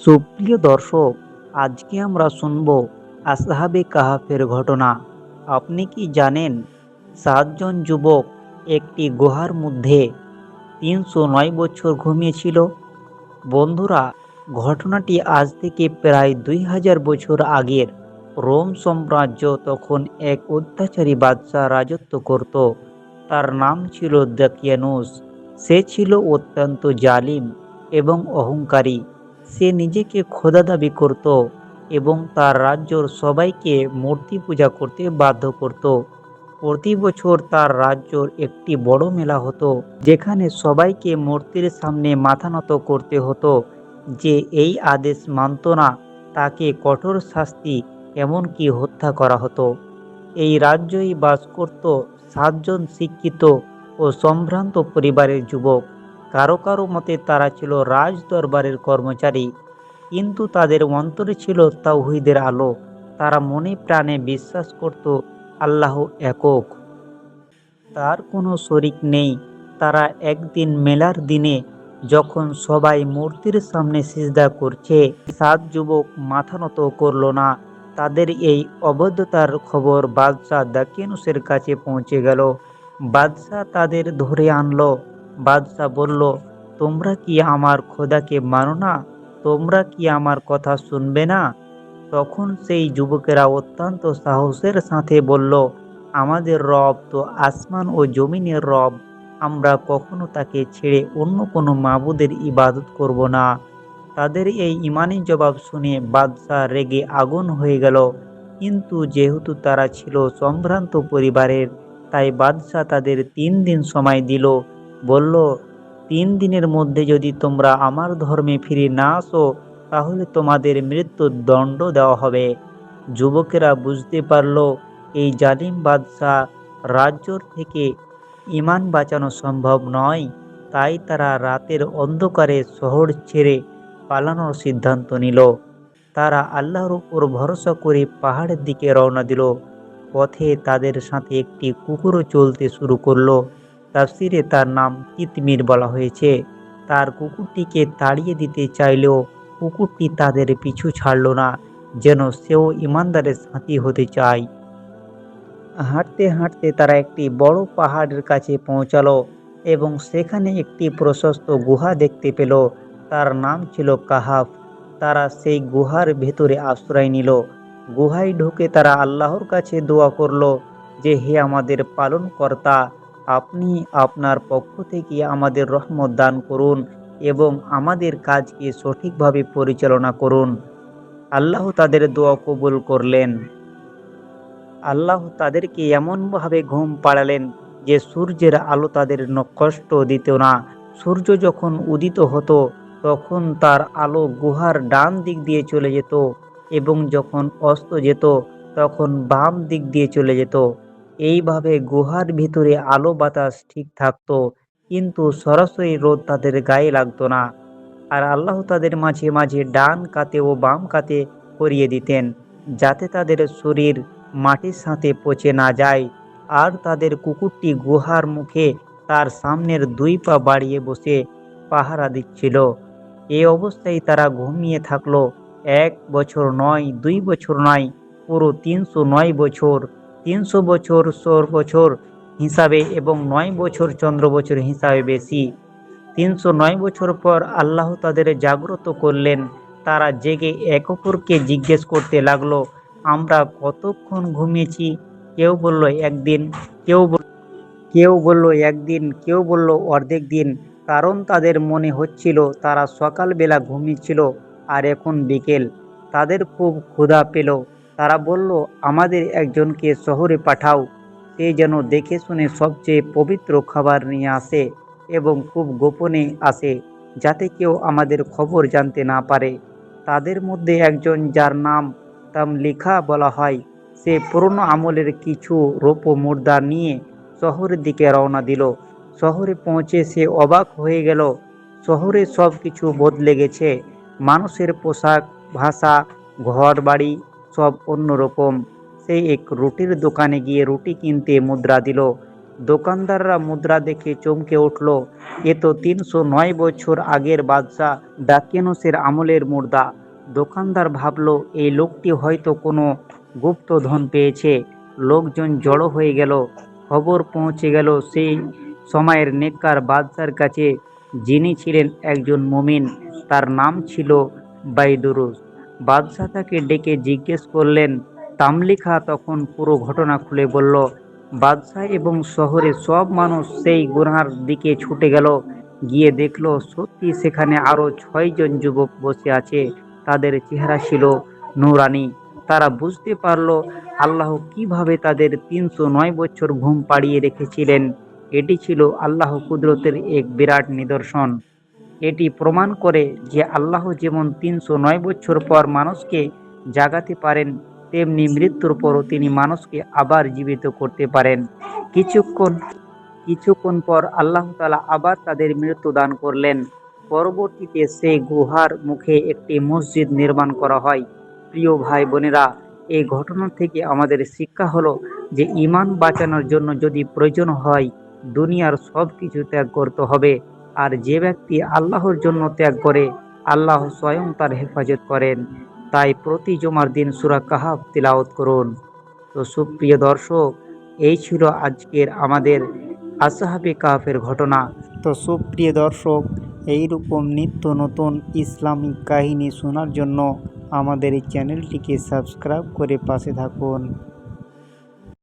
সুপ্রিয় দর্শক, আজকে আমরা শুনব আসহাবে কাহাফের ঘটনা। আপনি কি জানেন ৭ জন যুবক একটি গুহার মধ্যে ৩০৯ বছর ঘুমিয়েছিল? বন্ধুরা, ঘটনাটি আজ থেকে প্রায় ২০০০ বছর আগের। রোম সাম্রাজ্য তখন এক অত্যাচারী বাদশাহ রাজত্ব করত। তার নাম ছিল দাকিয়ানুস। সে ছিল অত্যন্ত জালিম এবং অহংকারী। সে নিজেকে খোদা দাবি করত এবং তার রাজ্যর সবাইকে মূর্তি পূজা করতে বাধ্য করত। প্রতি বছর তার রাজ্যর একটি বড় মেলা হতো, যেখানে সবাইকে মূর্তির সামনে মাথা নত করতে হতো। যে এই আদেশ মানত না, তাকে কঠোর শাস্তি, এমনকি হত্যা করা হতো। এই রাজ্যেই বাস করত ৭ জন শিক্ষিত ও সম্ভ্রান্ত পরিবারের যুবক। কারো কারো মতে তারা ছিল রাজ দরবারের কর্মচারী, কিন্তু তাদের অন্তরে ছিল তাওহীদের আলো। তারা মনে প্রাণে বিশ্বাস করত আল্লাহ একক, তার কোনো শরিক নেই। তারা একদিন মেলার দিনে, যখন সবাই মূর্তির সামনে সিজদা করছে, ৭ যুবক মাথা নত করল না। তাদের এই অবৈধতার খবর বাদশাহ দাকিয়ানুসের কাছে পৌঁছে গেল। বাদশাহ তাদের ধরে আনলো। বাদশাহ বলল, তোমরা কি আমার খোদাকে মানো না? তোমরা কি আমার কথা শুনবে না? তখন সেই যুবকেরা অত্যন্ত সাহসের সাথে বলল, আমাদের রব তো আসমান ও জমিনের রব। আমরা কখনো তাকে ছেড়ে অন্য কোনো মাবুদের ইবাদত করব না। তাদের এই ইমানি জবাব শুনে বাদশাহ রেগে আগুন হয়ে গেল। কিন্তু যেহেতু তারা ছিল সম্ভ্রান্ত পরিবারের, তাই বাদশাহ তাদের ৩ দিন সময় দিল। বলল, ৩ দিনের মধ্যে যদি তোমরা আমার ধর্মে ফিরে না আসো, তাহলে তোমাদের মৃত্যুর দণ্ড দেওয়া হবে। যুবকেরা বুঝতে পারল এই জালিম বাদশাহ রাজ্যর থেকে ঈমান বাঁচানো সম্ভব নয়। তাই তারা রাতের অন্ধকারে শহর ছেড়ে পালানোর সিদ্ধান্ত নিল। তারা আল্লাহর উপর ভরসা করে পাহাড়ের দিকে রওনা দিল। পথে তাদের সাথে একটি কুকুরও চলতে শুরু করলো। তাফসিরে তার নাম কিতমির বলা হয়েছে। তার কুকুরটিকে তাড়িয়ে দিতে চাইলেও কুকুরটি তাদের পিছু ছাড়ল না, যেন সেও ইমানদারের সাথী হতে চায়। হাঁটতে হাঁটতে তারা একটি বড় পাহাড়ের কাছে পৌঁছালো এবং সেখানে একটি প্রশস্ত গুহা দেখতে পেল। তার নাম ছিল কাহাফ। তারা সেই গুহার ভেতরে আশ্রয় নিল। গুহায় ঢুকে তারা আল্লাহর কাছে দোয়া করল যে, হে আমাদের পালনকর্তা, আপনি আপনার পক্ষ থেকে আমাদের রহমত দান করুন এবং আমাদের কাজকে সঠিকভাবে পরিচালনা করুন। আল্লাহ তাদের দোয়া কবুল করলেন। আল্লাহ তাদেরকে এমনভাবে ঘুম পাড়ালেন যে সূর্যের আলো তাদের কষ্ট দিত না। সূর্য যখন উদিত হতো, তখন তার আলো গুহার ডান দিক দিয়ে চলে যেত, এবং যখন অস্ত যেত, তখন বাম দিক দিয়ে চলে যেত। এইভাবে গুহার ভিতরে আলো বাতাস ঠিক থাকতো, কিন্তু সরাসরি রোদ তাদের গায়ে লাগতো না। আর আল্লাহ তাদের মাঝে মাঝে ডান কাতে ও বাম কাতে করিয়ে দিতেন, যাতে তাদের শরীর মাটির সাথে পচে না যায়। আর তাদের কুকুরটি গুহার মুখে তার সামনের ২ পা বাড়িয়ে বসে পাহারা দিচ্ছিল। এ অবস্থায় তারা ঘুমিয়ে থাকলো। ১ বছর নয়, ২ বছর নয়, পুরো ৩০৯ বছর। ৩০০ বছর সৌর বছর হিসাবে এবং ৯ বছর চন্দ্র বছর হিসাবে বেশি। ৩০৯ বছর পর আল্লাহ তাদের জাগ্রত করলেন। তারা জেগে এক অপরকে জিজ্ঞেস করতে লাগলো, আমরা কতক্ষণ ঘুমিয়েছি? কেউ বলল একদিন, কেউ বলল একদিন, কেউ বলল অর্ধেক দিন। কারণ তাদের মনে হচ্ছিল তারা সকালবেলা ঘুমিয়েছিল আর এখন বিকেল। তাদের খুব ক্ষুধা পেল। তারা বলল, আমাদের একজনকে শহরে পাঠাও। সে যেন দেখে শুনে সবচেয়ে পবিত্র খাবার নিয়ে আসে এবং খুব গোপনে আসে, যাতে কেউ আমাদের খবর জানতে না পারে। তাদের মধ্যে একজন, যার নাম তামলিখা বলা হয়, সে পুরনো আমলের কিছু রৌপ্য মুদ্রা নিয়ে শহরের দিকে রওনা দিল। শহরে পৌঁছে সে অবাক হয়ে গেল। শহরে সব কিছু বদলে গেছে। মানুষের পোশাক, ভাষা, ঘর বাড়ি সব অন্যরকম। সে এক রুটির দোকানে গিয়ে রুটি কিনতে মুদ্রা দিল। দোকানদাররা মুদ্রা দেখে চমকে উঠল, এ তো ৩০৯ বছর আগের বাদশাহ দাকিয়ানুসের আমলের মুদ্রা। দোকানদার ভাবল, এই লোকটি হয়তো কোনো গুপ্তধন পেয়েছে। লোকজন জড়ো হয়ে গেল। খবর পৌঁছে গেল সেই সময়ের নেককার বাদশার কাছে, যিনি ছিলেন একজন মুমিন। তার নাম ছিল বাইদুরুস। বাদশাহ তাকে ডেকে জিজ্ঞেস করলেন। তামলিখা তখন পুরো ঘটনা খুলে বলল। বাদশাহ এবং শহরের সব মানুষ সেই গুহার দিকে ছুটে গেল। গিয়ে দেখলো সত্যি সেখানে আরো ৬ জন যুবক বসে আছে। তাদের চেহারা ছিল নূরানি। তারা বুঝতে পারলো আল্লাহ কিভাবে তাদের ৩০৯ বছর ঘুম পাড়িয়ে রেখেছিলেন। এটি ছিল আল্লাহ কুদরতের এক বিরাট নিদর্শন। এটি প্রমাণ করে যে আল্লাহ যেমন ৩০৯ বছর পর মানুষকে জাগাতে পারেন, তেমনি মৃত্যুর পরও তিনি মানুষকে আবার জীবিত করতে পারেন। কিছুক্ষণ কিছুক্ষণ পর আল্লাহ তাআলা আবার তাদের মৃত্যু দান করলেন। পরবর্তীতে সেই গুহার মুখে একটি মসজিদ নির্মাণ করা হয়। প্রিয় ভাই বোনেরা, এই ঘটনা থেকে আমাদের শিক্ষা হলো যে ঈমান বাঁচানোর জন্য যদি প্রয়োজন হয়, দুনিয়ার সব কিছু ত্যাগ করতে হবে। আর যে ব্যক্তি আল্লাহর জন্য ত্যাগ করে, আল্লাহ স্বয়ং তার হেফাজত করেন। তাই প্রতি জুমার দিন সূরা কাহাফ তিলাওয়াত করুন। তো সুপ্রিয় দর্শক, এই ছিল আজকের আমাদের আসহাবে কাহাফের ঘটনা। তো সুপ্রিয় দর্শক, এইরকম নিত্য নতুন ইসলামিক কাহিনী শোনার জন্য আমাদের এই চ্যানেলটিকে সাবস্ক্রাইব করে পাশে থাকুন।